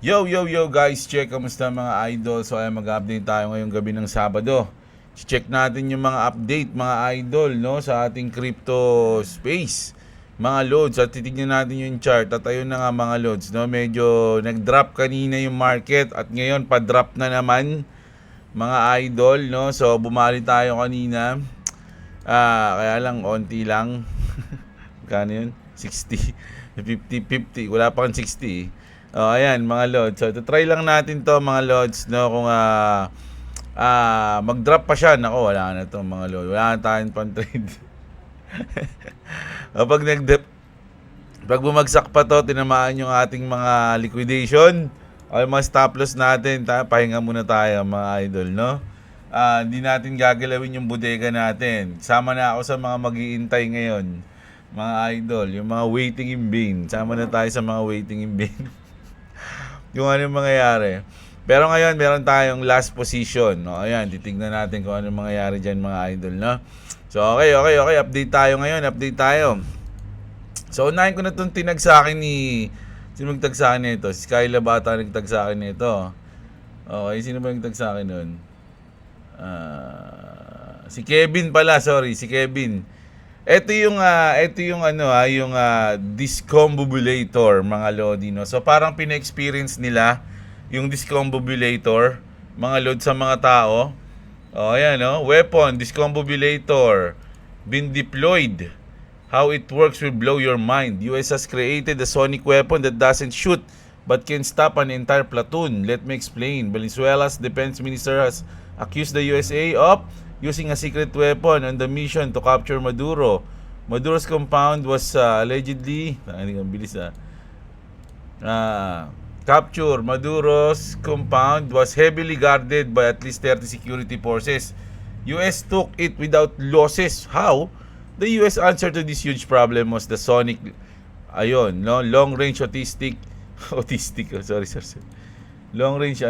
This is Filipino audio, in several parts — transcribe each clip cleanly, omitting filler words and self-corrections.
Yo guys, check kamusta mga idol. So ay mag-update tayo ngayong gabi ng Sabado. Check natin yung mga update mga idol no sa ating crypto space. Mga loads at titignan natin yung chart at ayun na nga mga loads no. Medyo nag-drop kanina yung market at ngayon pa-drop na naman mga idol no. So bumali tayo kanina. Kaya lang onti lang. Kano yun? 60, 50, 50. Wala pa kang 60. Ayan mga lods. So, try lang natin to mga lods, no? Kung mag-drop pa siya. Nako, wala na to mga lods. Wala na tayong pan-trade. Pag pag bumagsak pa to, tinamaan yung ating mga liquidation. O yung mga stop loss natin. Pahinga muna tayo mga idol, no? Hindi natin gagalawin yung bodega natin. Sama na ako sa mga mag-iintay ngayon. Mga idol, yung mga waiting in vain. Sama na tayo sa mga waiting in vain. Yung ano yung mangyayari. Pero ngayon, meron tayong last position. No? Ayan, titignan natin kung ano yung mangyayari dyan mga idol. No? So, okay. Update tayo ngayon. Update tayo. So, unahin ko na itong tinag sa akin ni... Sino magtag sa akin nito? Si Skyla bata nagtag sa akin nito. Okay, sino ba nagtag sa akin nun? Si Kevin pala, sorry. Si Kevin. Ito yung discombobulator mga lodi no. So parang pina-experience nila yung discombobulator mga lod sa mga tao. Ayan no, weapon discombobulator been deployed. How it works will blow your mind. US has created a sonic weapon that doesn't shoot but can stop an entire platoon. Let me explain. Venezuela's defense minister has accused the USA of using a secret weapon on the mission to capture Maduro. Maduro's compound was allegedly capture. Maduro's compound was heavily guarded by at least 30 security forces. US took it without losses. How? The US answer to this huge problem was the sonic long range long range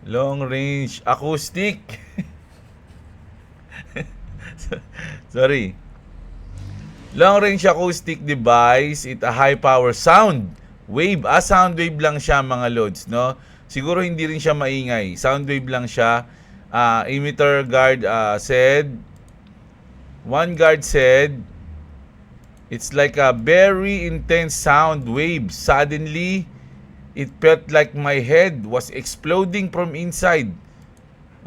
long range acoustic. Sorry. Long range acoustic device, it a high power sound wave. Sound wave lang siya mga loads, no? Siguro hindi rin siya maingay. Sound wave lang siya. Emitter guard said, one guard said, it's like a very intense sound wave. Suddenly, it felt like my head was exploding from inside.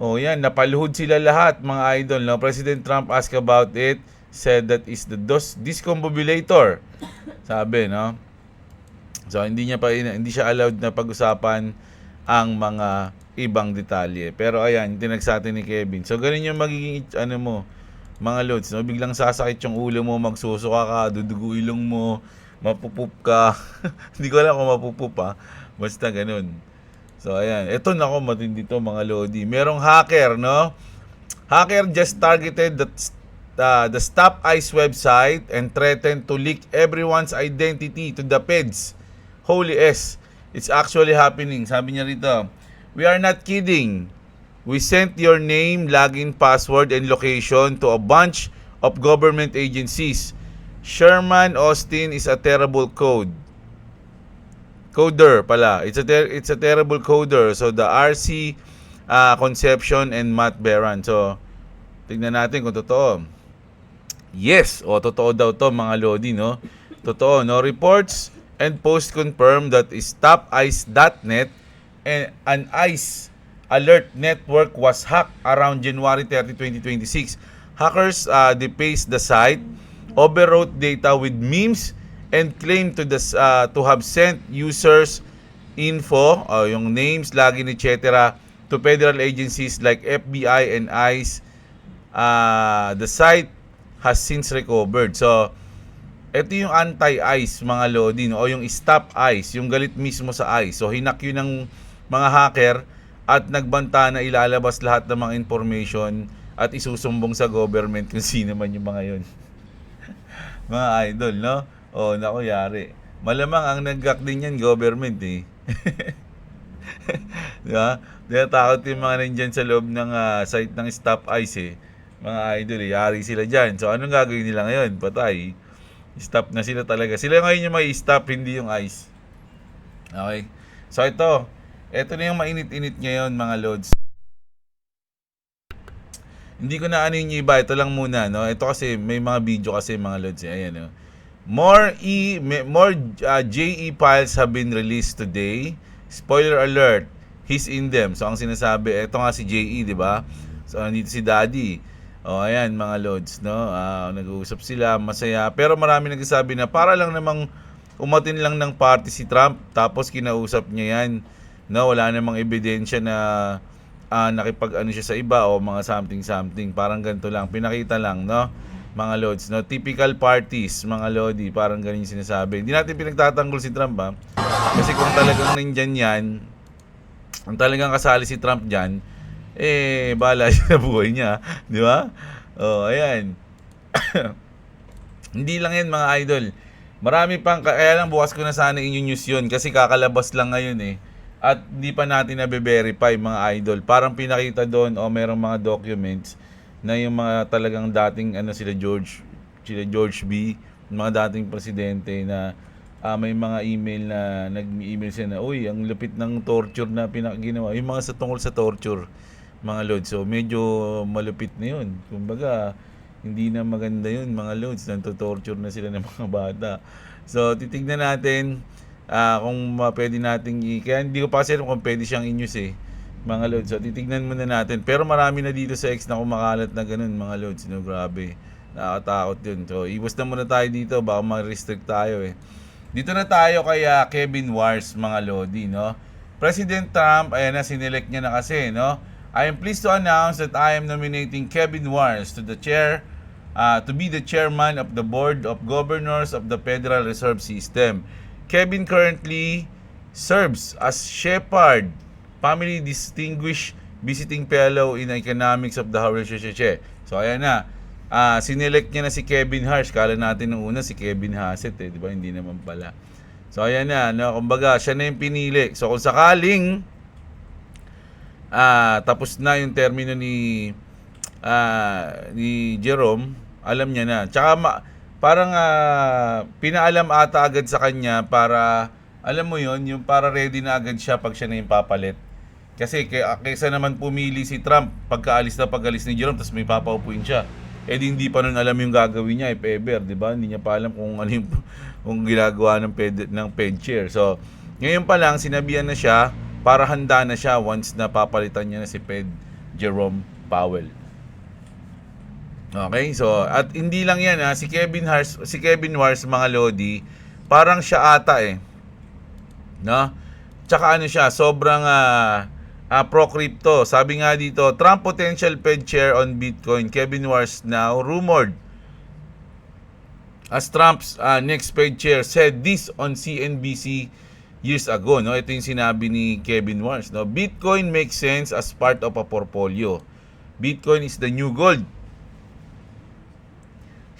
Yan, napaluhod sila lahat, mga idol. No? President Trump asked about it, said that is the discombobulator. Sabi, no? So, hindi siya allowed na pag-usapan ang mga ibang detalye. Pero ayan, tinag sa atin ni Kevin. So, ganun yung magiging, mga loads, no? Biglang sasakit yung ulo mo, magsusuka ka, dudugo ilong mo, mapupup ka. Hindi ko alam kung mapupup ha. Basta ganun. So ayan, ito nako matindi to mga lodi. Merong hacker, no? Hacker just targeted the Stop ICE website and threatened to leak everyone's identity to the feds. Holy S. It's actually happening. Sabi niya rito, we are not kidding. We sent your name, login, password, and location to a bunch of government agencies. Sherman Austin is a terrible coder pala. It's a terrible coder. So the RC Conception and Matt Beran. So tignan natin kung totoo. Yes, totoo daw to mga lodi, no? Totoo, no? Reports and posts confirm that StopIce.net and an ICE alert network was hacked around January 30, 2026. Hackers defaced the site, overwrote data with memes, and claimed to have sent users info, yung names, login, etc. to federal agencies like FBI and ICE. The site has since recovered. So, ito yung anti-ICE mga lodi, no? O yung Stop ICE, yung galit mismo sa ICE. So, hinak yun ng mga hacker at nagbanta na ilalabas lahat ng mga information at isusumbong sa government kung sino man yung mga yun. Mga idol, no? Naku, yari. Malamang ang nag-hack din yan, government eh. Diba? Takot yung mga nandyan sa loob ng site ng Stop ICE eh. Mga idol eh, yari sila dyan. So, anong gagawin nila ngayon? Patay. Stop na sila talaga. Sila ngayon yung may stop, hindi yung ICE. Okay. So ito na yung mainit-init ngayon mga lods. Hindi ko na ano yung iba, ito lang muna, no. Ito kasi may mga video kasi mga lods, ayan, no. More JE files have been released today. Spoiler alert, he's in them. So ang sinasabi, ito nga si JE, di ba? So nandito si Daddy. O ayan mga lods, no. Nag-uusap sila, masaya. Pero marami nagsasabi na para lang namang umatin lang ng party si Trump tapos kinausap niya yan. No, wala namang ebidensya na nakipag-ano siya sa iba o mga something. Parang ganito lang, pinakita lang, no? Mga lods, no? Typical parties, mga lodi, parang ganun yung sinasabi. Hindi natin pinagtatanggol si Trump, ha? Kasi kung talagang nandyan yan, kung talagang kasali si Trump dyan, bahala siya na buhay niya, di ba? Ayan. Hindi lang yan, mga idol. Marami pang, kaya lang bukas ko na sana inyo news yun, kasi kakalabas lang ngayon, at hindi pa natin na-verify mga idol. Parang pinakita doon merong mga documents na yung mga talagang dating sila George B, mga dating presidente na may mga email na nag-email sila na, uy, ang lupit ng torture na pinakaginawa. Yung mga tungkol sa torture, mga lods. So medyo malupit na yun. Kumbaga, hindi na maganda yun mga lods. Nanto-torture na sila ng mga bata. So titignan natin kung pwede nating kaya hindi ko pa kasi kung pwede siyang i-news mga lods. So titignan muna natin. Pero marami na dito sa X na kumakalat na ganun mga lods, no? Grabe, nakakatakot yun. So iwas na muna tayo dito, baka ma-restrict tayo Dito na tayo kay Kevin Wars, mga lodi, no? President Trump, ayan na, sinelect niya na kasi, no? I am pleased to announce that I am nominating Kevin Wars to be the chairman of the Board of Governors of the Federal Reserve System. Kevin currently serves as Shepard Family Distinguished Visiting Fellow in Economics of the Harvard University. So ayan na, sinelect niya na si Kevin Harsh. Kala natin nung una si Kevin Hassett di ba? Hindi naman pala. So ayan na, no? Kumbaga siya na yung pinili. So kung sakaling tapos na yung termino ni Jerome, alam niya na. Tsaka parang pinaalam ata agad sa kanya para, alam mo yon, yung para ready na agad siya pag siya na yung papalit. Kasi kaysa naman pumili si Trump pag-alis ni Jerome, tapos may papaupuin siya. Hindi pa nun alam yung gagawin niya, if ever, di ba? Hindi niya pa alam kung ano yung kung ginagawa ng Fed chair. So, ngayon pa lang, sinabihan na siya para handa na siya once na papalitan niya na si Fed Jerome Powell. Okay, so at hindi lang yan si Kevin Wars mga lodi, parang siya ata no? Tsaka siya, sobrang pro-crypto. Sabi nga dito, Trump potential Fed chair on Bitcoin. Kevin Wars now rumored as Trump's next Fed chair said this on CNBC years ago, no? Ito yung sinabi ni Kevin Wars, no? Bitcoin makes sense as part of a portfolio. Bitcoin is the new gold.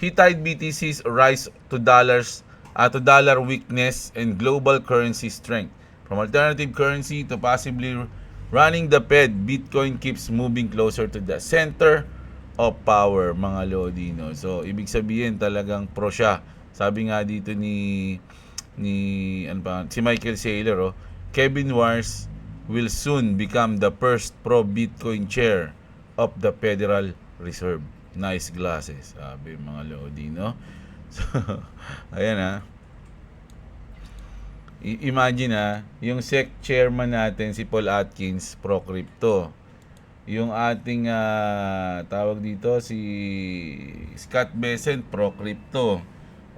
He tied BTC's rise to dollar weakness and global currency strength. From alternative currency to possibly running the Fed, Bitcoin keeps moving closer to the center of power, mga lodi, no? So, ibig sabihin talagang pro siya. Sabi nga dito si Michael Saylor, Kevin Wars will soon become the first pro-Bitcoin chair of the Federal Reserve. Nice glasses, sabi mga lodi, no? So, ayan imagine yung SEC chairman natin si Paul Atkins, pro-crypto. Yung ating tawag dito si Scott Bessent, pro-crypto.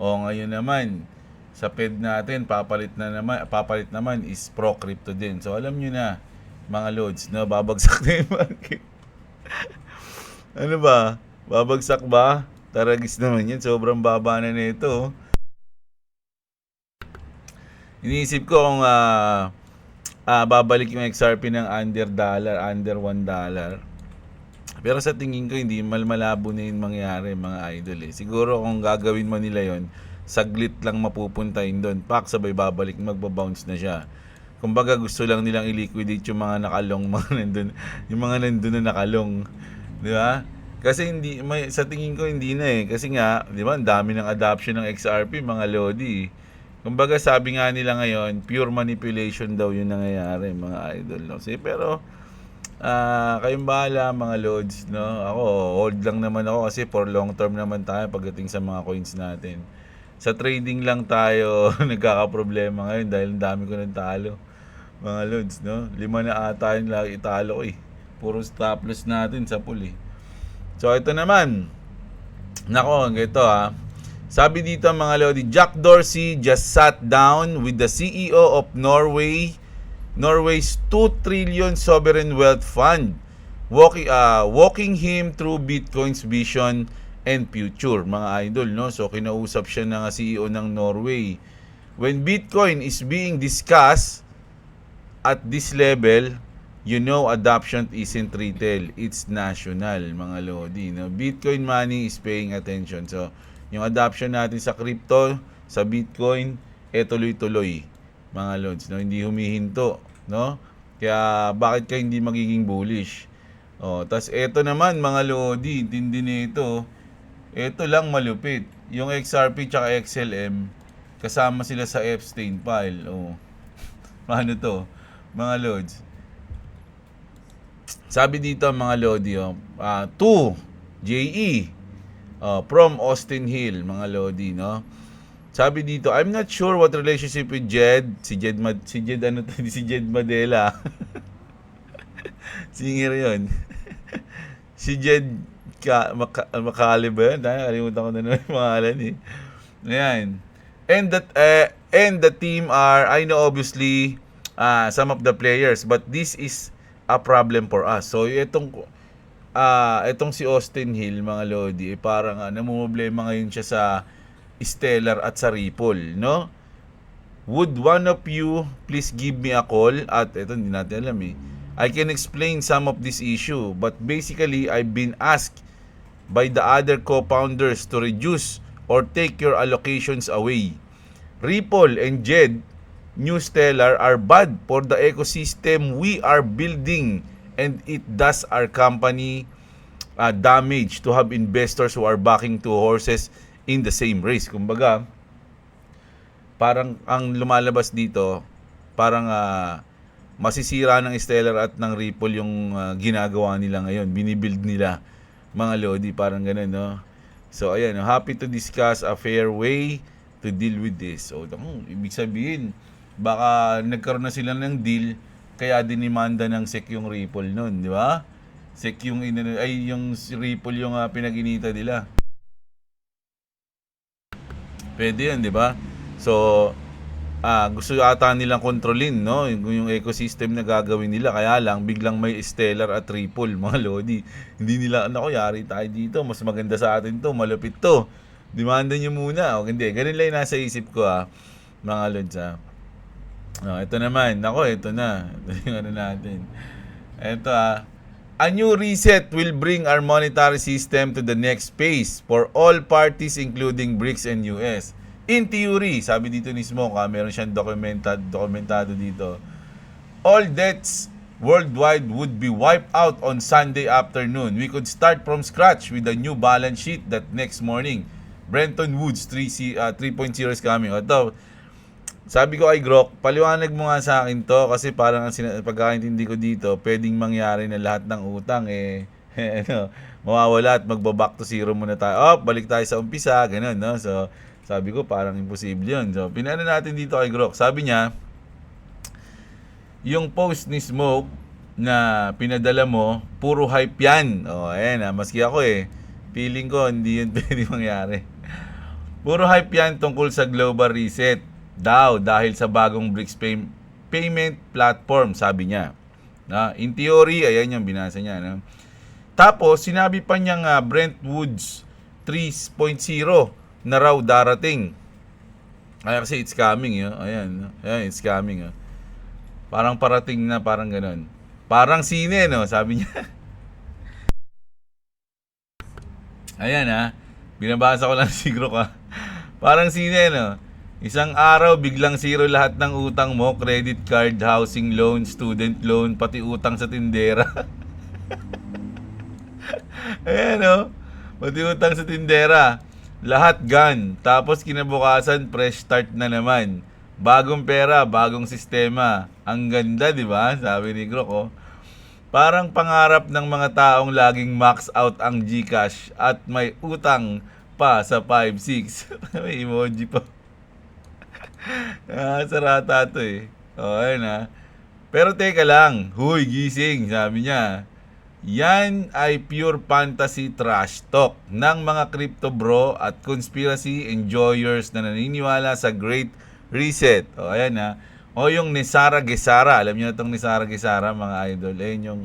Ngayon naman sa Fed natin papalit naman is pro-crypto din. So alam niyo na mga lods, no, babagsak na yung market. Ano ba? Babagsak ba? Taragis naman yan. Sobrang baba na nito. Iniisip ko kung babalik yung XRP ng under $1. Pero sa tingin ko hindi malabo na yung mangyari, mga idol Siguro kung gagawin mo nila yon, saglit lang mapupunta yun doon. Pak, sabay babalik, magbabounce na siya. Kumbaga gusto lang nilang i-liquidate yung mga nakalong, yung mga nandun na nakalong. Di ba? Kasi sa tingin ko hindi na eh. Kasi nga, di ba, ang dami ng adoption ng XRP, mga Lodi. Kumbaga sabi nga nila ngayon, pure manipulation daw yung nangyayari, mga idol. No? Pero, kayong bahala mga Lods. No? Ako, hold lang naman ako kasi for long term naman tayo pagdating sa mga coins natin. Sa trading lang tayo nagkakaproblema ngayon dahil ang dami ko ng talo. Mga Lods, no? 5 na ata yung lagi talo ko eh. Puro stop loss natin sa pool eh. So, ito naman. Nako, ito Sabi dito mga Lodi, Jack Dorsey just sat down with the CEO of Norway's 2 trillion sovereign wealth fund, walking him through Bitcoin's vision and future, mga idol, no? So, kinausap siya ng CEO ng Norway. When Bitcoin is being discussed at this level, you know adoption isn't retail, it's national, mga Lodi. No? Bitcoin money is paying attention. So, yung adoption natin sa crypto, sa Bitcoin, tuloy-tuloy, mga Lods. No? Hindi humihinto. No? Kaya, bakit ka hindi magiging bullish? Tas eto naman, mga Lodi, intindi nito. Ito lang malupit. Yung XRP tsaka XLM, kasama sila sa Epstein file. Paano to, mga Lods? Sabi dito mga Lodi, to JE from Austin Hill, mga Lodi, no? Sabi dito, I'm not sure what relationship with Jed, si Jed Madela. Singer 'yon. Si Jed Makali ba yun? Kalimutan ko na naman yung pangalan eh. Ayan. And the team are, I know obviously some of the players, but this is a problem for us. So itong si Austin Hill, mga Lodi, parang namumblema ngayon siya sa Stellar at sa Ripple, no? Would one of you please give me a call? At ito hindi natin alam eh. I can explain some of this issue, but basically I've been asked by the other co-founders to reduce or take your allocations away. Ripple and Jed, New Stellar are bad for the ecosystem we are building, and it does our company damage to have investors who are backing two horses in the same race. Kumbaga, parang ang lumalabas dito, parang masisira ng Stellar at ng Ripple yung ginagawa nila ngayon. Binibuild nila, mga Lodi, parang ganun, no? So, ayan, happy to discuss a fair way to deal with this. So, ibig sabihin, baka nagkaroon na sila ng deal, kaya dinimanda ng SEC yung Ripple nun, di ba? SEC yung yung Ripple yung pinag-inita nila. Pwede yan, di ba? So, gusto ata nilang kontrolin, no? Yung ecosystem na gagawin nila. Kaya lang, biglang may Stellar at Ripple, mga Lodi. Hindi nila, yari tayo dito. Mas maganda sa atin to, malupit to. Demanda nyo muna. O hindi, ganun lang yung nasa isip ko, mga Lods, ito naman. Ito na. Ito yung natin. Ito, a new reset will bring our monetary system to the next phase for all parties including BRICS and US. In theory, sabi dito ni Smoke, meron siyang dokumentado dito. All debts worldwide would be wiped out on Sunday afternoon. We could start from scratch with a new balance sheet that next morning. Brenton Woods 3.0 is coming. Ito, sabi ko kay Grok, paliwanag mo nga sa akin to kasi parang pagkakaintindi ko dito, pwedeng mangyari na lahat ng utang mawawala at magbaback to zero muna tayo. Balik tayo sa umpisa, ganun, no? So, sabi ko parang imposible yun. So, pinano natin dito kay Grok. Sabi niya, yung post ni Smoke na pinadala mo, puro hype yan. Ayan maski ako feeling ko hindi yun pwede mangyari. Puro hype yan tungkol sa global reset daw dahil sa bagong BRICS payment platform, sabi niya. In theory, ayan yung binasa niya. No? Tapos, sinabi pa niyang Brent Woods 3.0 na raw darating. Kasi it's coming. Ayan, it's coming. Parang parating na, parang ganun. Parang sine, no? Sabi niya. Ayan, binabasa ko lang siguro ka. Parang sine, no? Isang araw, biglang zero lahat ng utang mo, credit card, housing loan, student loan, pati utang sa tindera. Ayan o. Pati utang sa tindera. Lahat gone. Tapos kinabukasan, fresh start na naman. Bagong pera, bagong sistema. Ang ganda, di ba? Sabi ni Grok, oh. Parang pangarap ng mga taong laging max out ang GCash at may utang pa sa 5-6. May emoji pa. Sarata to eh. O, ayun ha. Pero teka lang. Huy, gising, sabi niya. Yan ay pure fantasy trash talk ng mga crypto bro at conspiracy enjoyers na naniniwala sa Great Reset. O, ayan ha. O yung Nisara Gesara. Alam niyo na itong Nisara Gesara, mga idol. Ayan yung,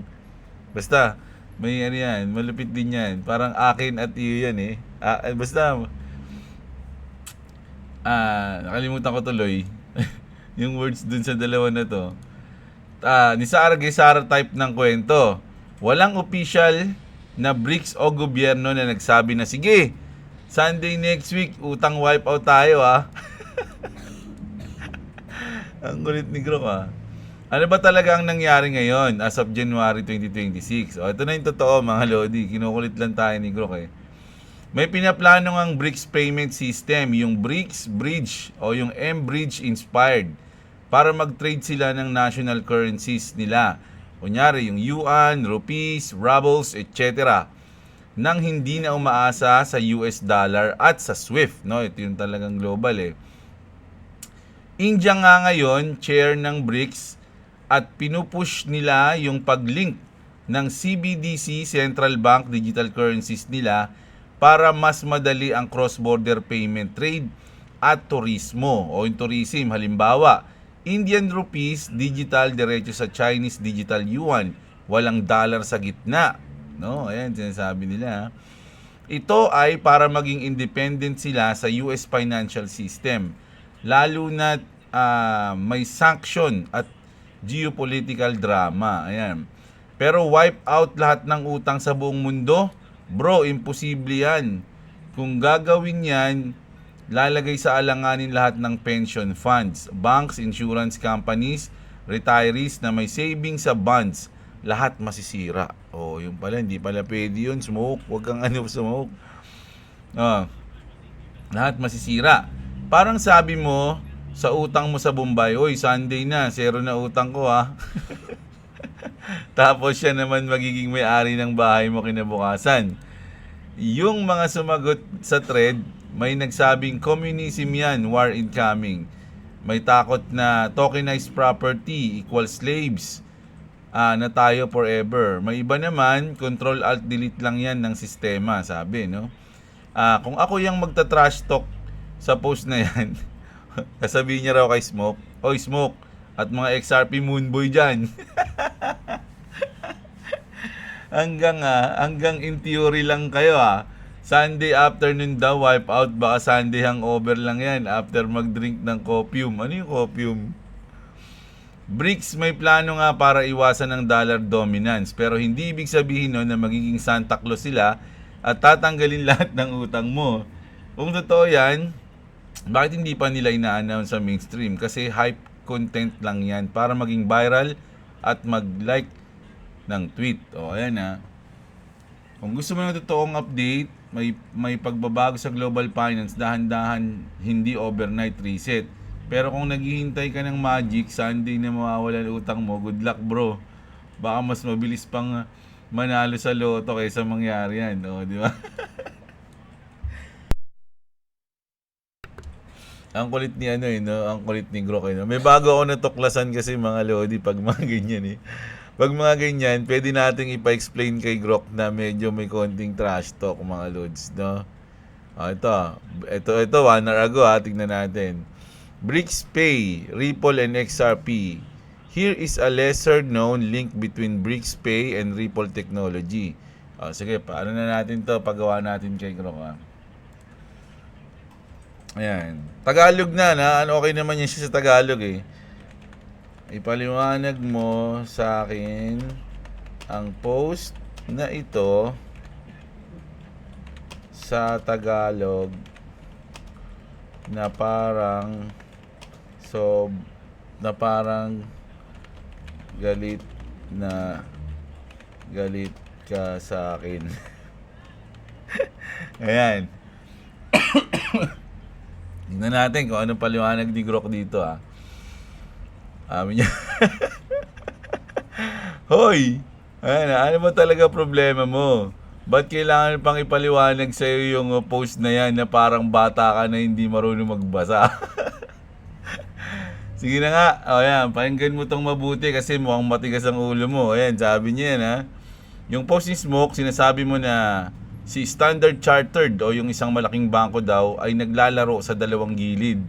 basta, may ano yan, malupit din yan. Parang akin at iyo yan eh. Basta, nakalimutan ko tuloy. Yung words dun sa dalawa na to. Nisara Gesara type ng kwento. Walang official na BRICS o gobyerno na nagsabi na, sige, Sunday next week, utang wipeout tayo ha. Ang kulit ni Grok ha. Ano ba talaga ang nangyari ngayon as of January 2026? O, ito na yung totoo mga Lodi. Kinukulit lang tayo ni Grok eh. May pinaplano ang BRICS payment system, yung BRICS Bridge o yung M-Bridge Inspired, para mag-trade sila ng national currencies nila. Kunyari, yung yuan, rupees, rubles, etc. Nang hindi na umaasa sa US dollar at sa SWIFT. No? Ito yung talagang global eh. India nga ngayon, chair ng BRICS, at pinupush nila yung pag-link ng CBDC, Central Bank Digital Currencies nila, para mas madali ang cross-border payment trade at turismo o yung tourism. Halimbawa, Indian rupees, digital diretso sa Chinese digital yuan. Walang dollar sa gitna. No, ayan, sinasabi nila. Ito ay para maging independent sila sa US financial system. Lalo na may sanction at geopolitical drama. Ayan. Pero wipe out lahat ng utang sa buong mundo? Bro, imposible yan. Kung gagawin yan, lalagay sa alanganin lahat ng pension funds, banks, insurance companies, retirees na may savings sa bonds. Lahat masisira. Oh, yung pala, hindi pala pwede yun. Smoke, huwag kang smoke. Lahat masisira. Parang sabi mo, sa utang mo sa Bombay, oy, Sunday na, zero na utang ko ha. Tapos siya naman magiging may-ari ng bahay mo kinabukasan. Yung mga sumagot sa thread, may nagsabing communism yan, war incoming. May takot na tokenized property equals slaves na tayo forever. May iba naman, control alt delete lang yan ng sistema, sabi, no? Kung ako yung magta-trash talk sa post na yan, sasabihin niya raw kay Smoke, oy Smoke, at mga XRP Moonboy dyan. hanggang in theory lang kayo ha. Sunday afternoon daw, wipe out. Baka Sunday hangover lang yan after mag-drink ng copium. Ano yung copium? BRICS may plano nga para iwasan ng dollar dominance. Pero hindi ibig sabihin no, na magiging Santa Claus sila at tatanggalin lahat ng utang mo. Kung totoo yan, bakit hindi pa nila ina-announce sa mainstream? Kasi hype content lang yan para maging viral at mag-like ng tweet. O, ayan ha. Kung gusto mo ng totoong update, may pagbabago sa global finance, dahan-dahan, hindi overnight reset. Pero kung naghihintay ka ng magic, Sunday na mawawala ng utang mo, good luck bro. Baka mas mabilis pang manalo sa loto kaysa mangyari yan. O, di ba? Ang kulit ni no? Ang kulit ni Grok, no? May bago ako natuklasan kasi mga Lodi pag mga ganyan eh. Pag mga ganyan, pwede nating ipa-explain kay Grok na medyo may konting trash talk mga Lods, no? Ito 1 hour ago ha, tingnan natin. BRICS Pay, Ripple and XRP. Here is a lesser known link between BRICS Pay and Ripple technology. Sige, paano na natin to pagawa natin kay Grok ha? Ayan. Tagalog na. Okay naman yan siya sa Tagalog eh. Ipaliwanag mo sa akin ang post na ito sa Tagalog na parang galit ka sa akin. Ayan. Tingnan natin kung anong paliwanag ni Grok dito ah. Sabi niya, Hoy! Ayan, ano ba talaga problema mo? Ba't kailangan pang ipaliwanag sa'yo yung post na yan na parang bata ka na hindi marunong magbasa? Sige na nga. O yan, pakinggan mo tong mabuti kasi mukhang matigas ang ulo mo. Ayan, sabi niya yan ha. Yung post ni Smoke, sinasabi mo na si Standard Chartered o yung isang malaking bangko daw ay naglalaro sa dalawang gilid.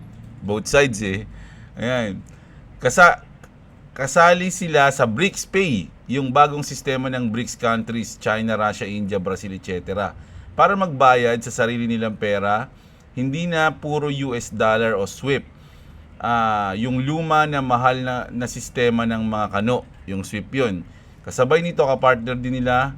Both sides eh. Ayan. Kasali sila sa BRICS Pay, yung bagong sistema ng BRICS countries, China, Russia, India, Brazil, etc. Para magbayad sa sarili nilang pera, hindi na puro US dollar o SWIFT. Yung luma na mahal na sistema ng mga kano, yung SWIFT yun. Kasabay nito, kapartner din nila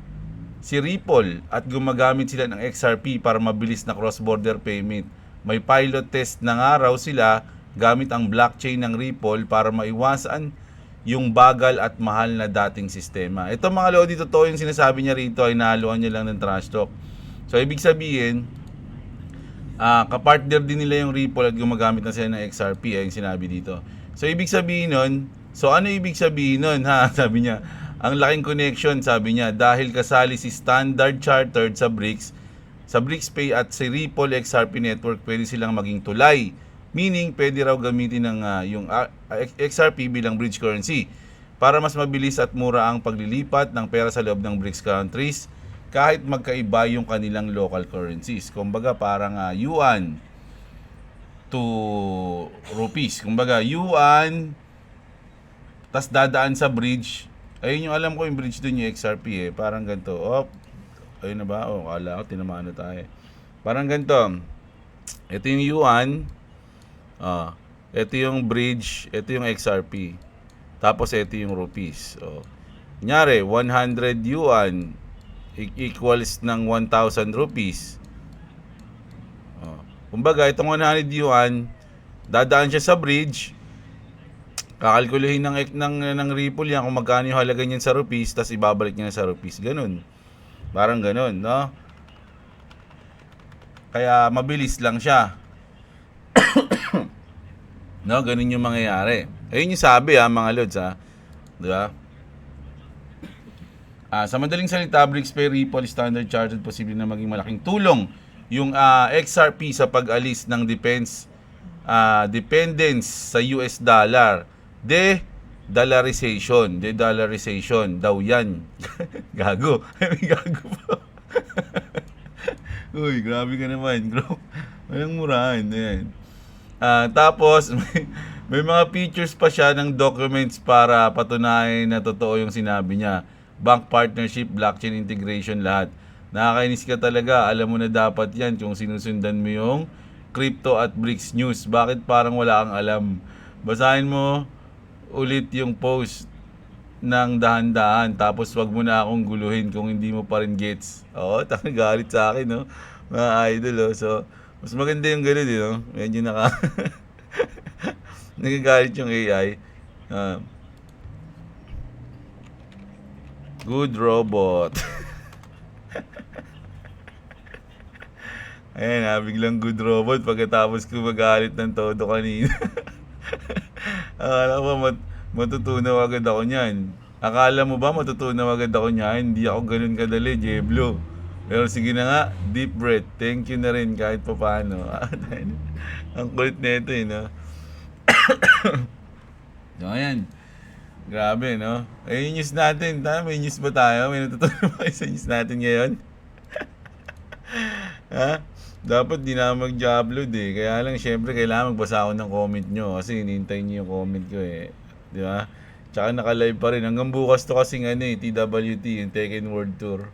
si Ripple at gumagamit sila ng XRP para mabilis na cross-border payment. May pilot test na nga raw sila gamit ang blockchain ng Ripple para maiwasan yung bagal at mahal na dating sistema. Ito mga lodi, totoo yung sinasabi niya rito ay nahaluan niya lang ng trash talk. So ibig sabihin, kapartner din nila yung Ripple at gumagamit na sila ng XRP, ay yung sinabi dito. So ibig sabihin nun, ano ibig sabihin nun ha? Sabi niya, ang laking connection, sabi niya, dahil kasali si Standard Chartered sa BRICS Pay at si Ripple XRP Network, pwede silang maging tulay. Meaning, pwede raw gamitin ng yung XRP bilang bridge currency para mas mabilis at mura ang paglilipat ng pera sa loob ng BRICS countries kahit magkaiba yung kanilang local currencies. Kumbaga, parang yuan to rupees. Kumbaga, yuan, tas dadaan sa bridge. Ayun yung alam ko yung bridge dun yung XRP eh. Parang ganito. Ayun na ba? Kala ko, tinamaan na tayo. Parang ganito. Ito yung yuan. Ito yung bridge, ito yung XRP. Tapos ito yung rupees. Kunyari, 100 yuan equals ng 1,000 rupees. Kumbaga, itong 100 yuan, dadaan siya sa bridge. Kakalkuluhin ng Ripple yan kung magkano yung halaga niyan sa rupees, tapos ibabalik niya sa rupees. Ganun. Parang ganun, no? Kaya mabilis lang siya. No, ganun yung mangyayari. Ayun yung sabi mga lods Di ba? Sa madaling salita, BRICS Pay, Ripple, Standard Chartered, posible na maging malaking tulong yung XRP sa pag-alis ng dependence sa US dollar. De-dollarization daw yan. Gago. Gago po. Uy, grabe ka naman, bro. Walang murahan. Ayan. Tapos, may mga features pa siya ng documents para patunayan na totoo yung sinabi niya. Bank partnership, blockchain integration, lahat. Nakakainis ka talaga. Alam mo na dapat yan kung sinusundan mo yung crypto at BRICS news. Bakit parang wala kang alam? Basahin mo ulit yung post ng dahan-dahan. Tapos wag mo na akong guluhin kung hindi mo pa rin gets. Galit sa akin, no? Mga idol, So, mas maganda yung gano'n, no? Medyo nagagalit yung AI. Good robot. Ayan biglang good robot pagkatapos ko magalit ng todo kanina. Akala mo matutunaw agad ako niyan. Akala mo ba matutunaw agad ako niyan? Hindi ako ganun kadali, Jeblo. Pero sige na nga, deep breath. Thank you na rin kahit pa paano. Ang kulit nito no? So, ayan. Grabe, no? Yung news natin. May news ba tayo? May natutunan ba sa news natin ngayon? Dapat di na mag-upload eh. Kaya lang, syempre, kailangan magbasa ako ng comment nyo. Kasi hinihintay nyo yung comment ko eh. Di ba? Tsaka naka-live pa rin. Hanggang bukas to kasing TWT, yung Tekken World Tour.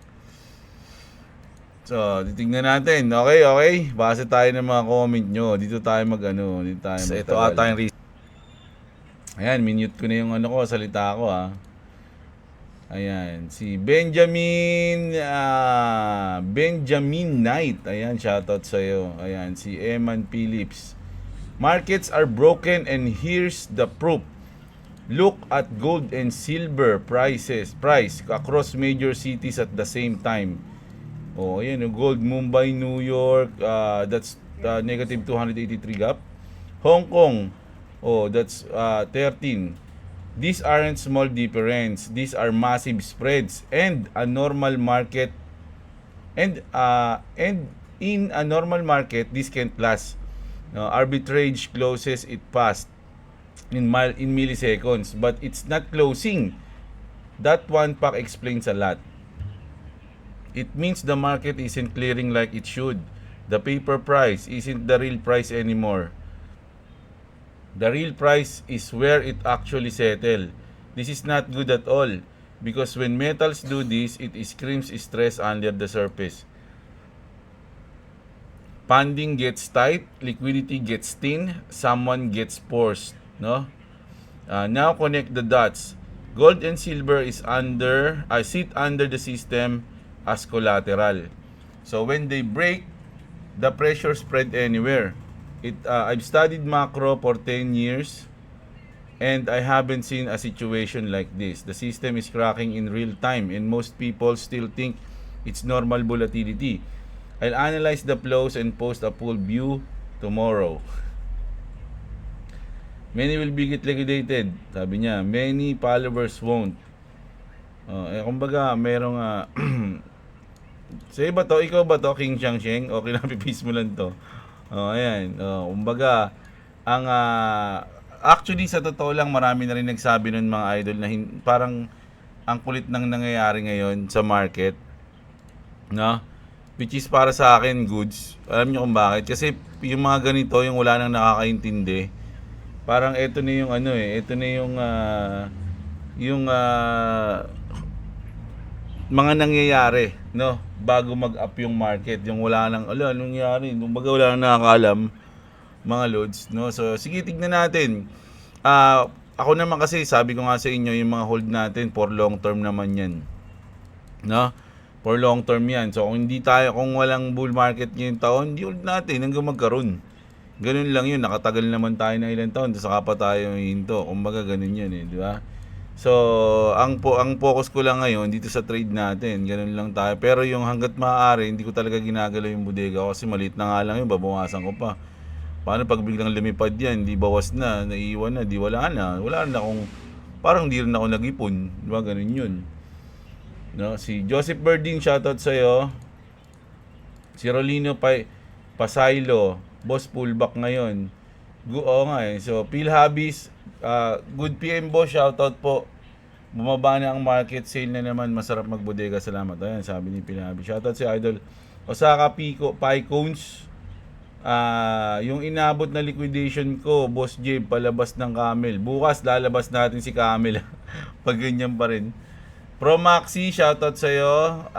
So, titingnan natin. Okay. Base tayo ng mga comment nyo. Dito tayo dito tayo so, ito ata yung ayan, minute ko na yung salita ko Ayan, si Benjamin Knight. Ayan, shoutout sa'yo. Ayan, si Eman Phillips. Markets are broken and here's the proof. Look at gold and silver price across major cities at the same time. Oh, ayan, yung gold, Mumbai, New York, that's negative 283 gap. Hong Kong, oh, that's 13. These aren't small difference. These are massive spreads and a normal market and in a normal market this can't last. No, arbitrage closes it fast in milliseconds, but it's not closing. That one pack explains a lot. It means the market isn't clearing like it should. The paper price isn't the real price anymore. The real price is where it actually settle. This is not good at all because when metals do this, it screams stress under the surface. Funding gets tight, liquidity gets thin, someone gets forced, no? Now connect the dots. Gold and silver is sit under the system as collateral. So when they break, the pressure spread anywhere. I've studied macro for 10 years and I haven't seen a situation like this. The system is cracking in real time and most people still think it's normal volatility. I'll analyze the flows and post a full view tomorrow. Many will be get liquidated. Sabi niya, many followers won't. Kumbaga, merong sa iba to, ikaw ba to, King Changsheng? O kinapipis mo lang to? Ayan. Kumbaga, actually sa totoo lang, marami na rin nagsabi nun mga idol na parang ang kulit nang nangyayari ngayon sa market. No? Which is para sa akin goods. Alam niyo kung bakit? Kasi yung mga ganito, yung wala nang nakakaintindi, parang ito na yung ito na yung mga nangyayari, no? Bago mag-up yung market, yung wala nang anong nangyari, kumbaga wala nang nakakaalam, mga loads, no? So sige, tignan natin. Ako naman kasi sabi ko nga sa inyo, yung mga hold natin for long term naman 'yan. No? For long term 'yan. So kung walang bull market ngayong taon, di hold natin hanggang magkaroon. Ganun lang 'yun, nakatagal naman tayo na ilang taon, saka pa tayo hinto. Kumbaga ganun 'yan di ba? So, ang focus ko lang ngayon dito sa trade natin, ganun lang tayo. Pero yung hangga't maaari, hindi ko talaga ginagalaw yung bodega ko kasi maliit na nga lang yun, babawasan ko pa. Paano pag biglang lumipad yan, di bawas na, naiiwan na, di wala na. Wala na akong, parang di rin ako nag-ipon. Di ba, ganun yun. No? Si Joseph Berdin, shoutout sa'yo. Si Rolino Pasaylo, boss pullback ngayon. Oo nga So, Phil Habis, good PM boss, shoutout po. Bumaba na ang market, sale na naman, masarap magbodega, salamat. Ayan, sabi ni Phil Habis. Shoutout si Idol Osaka Pycones. Yung inabot na liquidation ko, Boss J, palabas ng Camel. Bukas lalabas natin si Camel. Pag ganyan pa rin. Promaxi, shoutout sa'yo.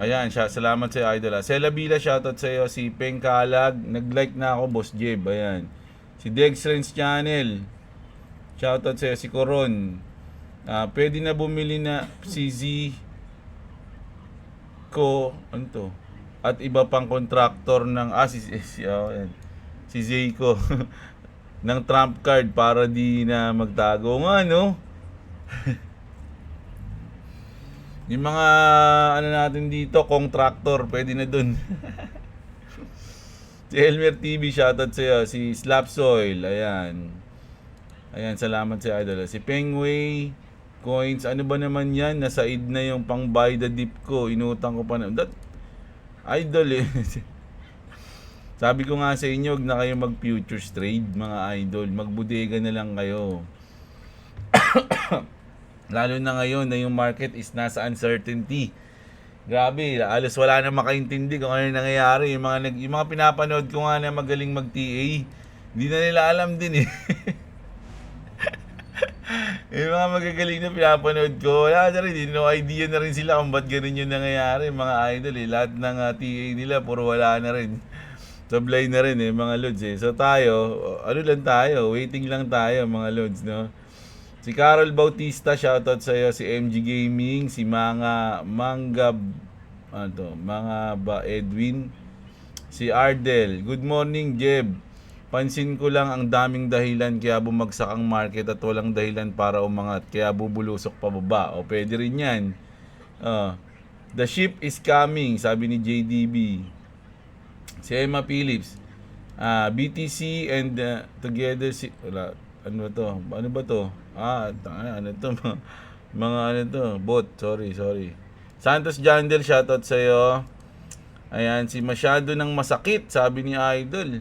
Ayan, salamat sa Idol. Sela Bila, shoutout sa iyo. Si Peng Kalag, nag-like na ako, Boss Jeb. Ayan. Si Dex Friends Channel, shoutout sa iyo. Si Coron, pwede na bumili na si Z ko, ano to? At iba pang contractor ng, si Zayco ng trump card para di na magtago nga, no? Yung mga natin dito, contractor, pwede na dun. Si Elmer TV, shoutout sa'yo. Si Slap Soil, ayan. Ayan, salamat sa Idol. Si Pengway Coins, ano ba naman yan? Nasa id na yung pang buy the dip ko. Inutang ko pa na. Idol Sabi ko nga sa inyo, huwag na kayo mag-futures trade, mga idol. Magbudega na lang kayo. Lalo na ngayon na yung market is nasa uncertainty. Grabe, alos wala na makaintindi kung ano nangyayari. Yung mga pinapanood ko nga na magaling mag-TA, hindi na nila alam din Yung mga magagaling na pinapanood ko, wala na rin, no idea na rin sila kung ba't ganun yung nangyayari, mga idol Lahat ng TA nila, puro wala na rin. Sablay na rin mga lods So tayo, lang tayo, waiting lang tayo mga lods, no? Si Carol Bautista, shoutout sa iyo. Si MG Gaming, si Manga Edwin, si Ardel. Good morning, Jeb. Pansin ko lang ang daming dahilan kaya bumagsak ang market at walang dahilan para umangat kaya bubulusok pababa. O pwede rin yan. The ship is coming, sabi ni JDB. Si Emma Phillips. BTC and together si wala, ano ba to? Ano ba to? Ano to? Mga ano to? Bot, sorry. Santos Jandel, shoutout sa iyo. Ayan, si masyado nang masakit, sabi ni Idol.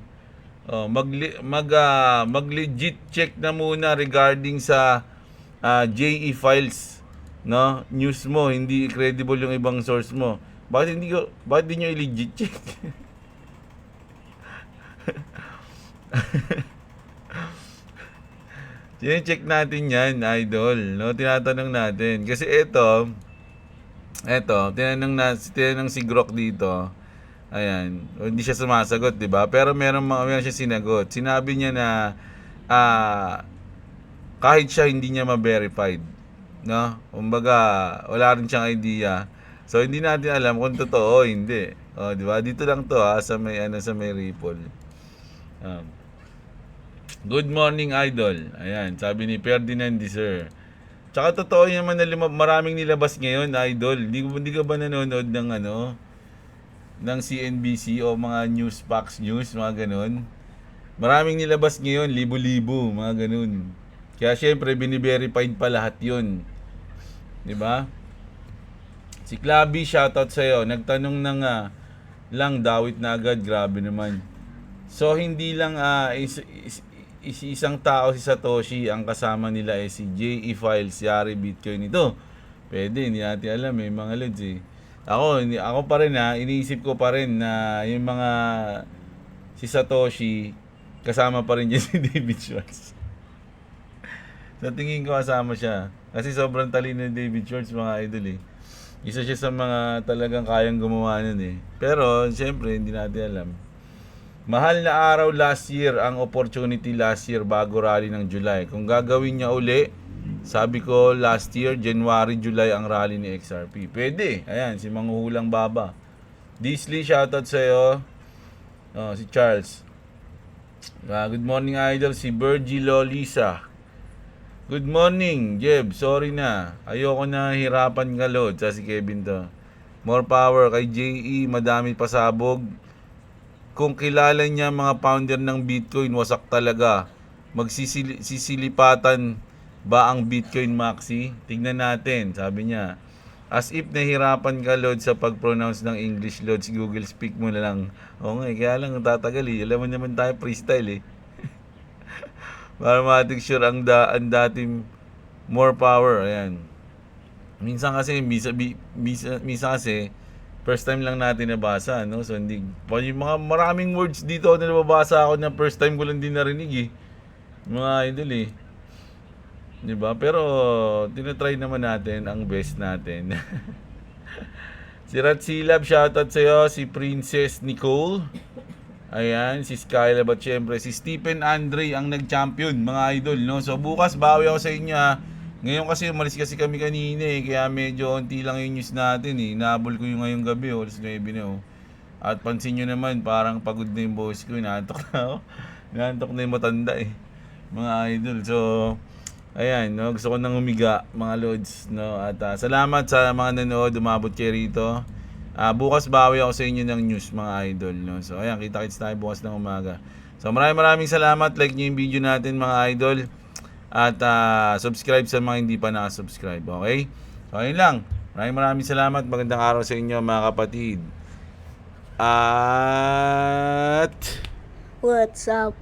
Mag-legit check na muna regarding sa JE files, no? News mo, hindi credible yung ibang source mo. Bakit di nyo i-legit check? Check natin yan, Idol, no? Tinatanong natin. Kasi ito, tinanong si Grok dito. Ayan, hindi siya sumasagot, 'di ba? Pero meron siya sinagot. Sinabi niya na kahit siya hindi niya ma-verified, no? Kumbaga, wala rin siyang idea. So hindi natin alam kung totoo o hindi. 'Di ba? Dito lang 'to sa may Ripple. Good morning, Idol. Ayan, sabi ni Ferdinand Sir. Tsaka totoo naman na maraming nilabas ngayon, Idol. Hindi ka ba nanonood ng CNBC o mga Fox News, mga ganun? Maraming nilabas ngayon, libo-libo, mga ganun. Kaya syempre, bini-verified pa lahat yun. Diba? Si Claby, shoutout sa'yo. Nagtanong na nga lang, dawit na agad. Grabe naman. So, hindi lang isang tao si Satoshi, ang kasama nila si JE Files, Yari Bitcoin ito. Pwede, hindi natin alam mga lods Ako pa rin iniisip ko pa rin na yung mga si Satoshi, kasama pa rin dyan si David Schwartz. Sa tingin ko kasama siya. Kasi sobrang talino ni David Schwartz, mga idol Isa siya sa mga talagang kayang gumawa nun Pero, siyempre, hindi natin alam. Mahal na araw last year, ang opportunity last year bago rally ng July. Kung gagawin niya uli, sabi ko last year, January, July ang rally ni XRP. Pwede. Ayan, si Manghuhulang Baba. Disley, shoutout sa'yo. Si Charles. Good morning, Idol. Si Virgie Lolisa. Good morning, Jeb. Sorry na. Ayoko na hirapan ka, Lord. Si Kevin to. More power kay JE. Madami pasabog. Kung kilala niya mga founder ng Bitcoin, wasak talaga. Magsisilipatan ba ang Bitcoin Maxi? Tignan natin, sabi niya. As if nahirapan ka, Lord, sa pag-pronounce ng English, Lord, Google Speak mo na lang. Kaya lang tatagal Alam mo naman tayo freestyle Para matik sure ang dating more power. Ayan. Minsan kasi, first time lang natin nabasa, no? So, yung mga maraming words dito na nababasa ako na first time ko lang din narinig Mga idol Diba? Pero, tinatry naman natin ang best natin. Si Ratsilab, shoutout sa'yo. Si Princess Nicole. Ayan, si Skyla, at syempre, si Stephen Andre ang nag-champion, mga idol, no? So, bukas, bawi ako sa inyo, Ngayon kasi, umalis kasi kami kanina, kaya medyo onti lang yung news natin, Nahabol ko yung ngayong gabi, alas 9 na, At pansin nyo naman, parang pagod na yung boss ko, Naantok na ako. Naantok na yung matanda, mga idol. So, ayan, no? Gusto ko nang humiga, mga lods, no? At salamat sa mga nanood, umabot kayo rito. Bukas bawi ako sa inyo ng news, mga idol, no? So, ayan, kita-kits tayo bukas ng umaga. So, maraming salamat. Like nyo yung video natin, mga idol. At subscribe sa mga hindi pa nakasubscribe, okay? So, ayun lang. Maraming salamat. Magandang araw sa inyo, mga kapatid. At What's up?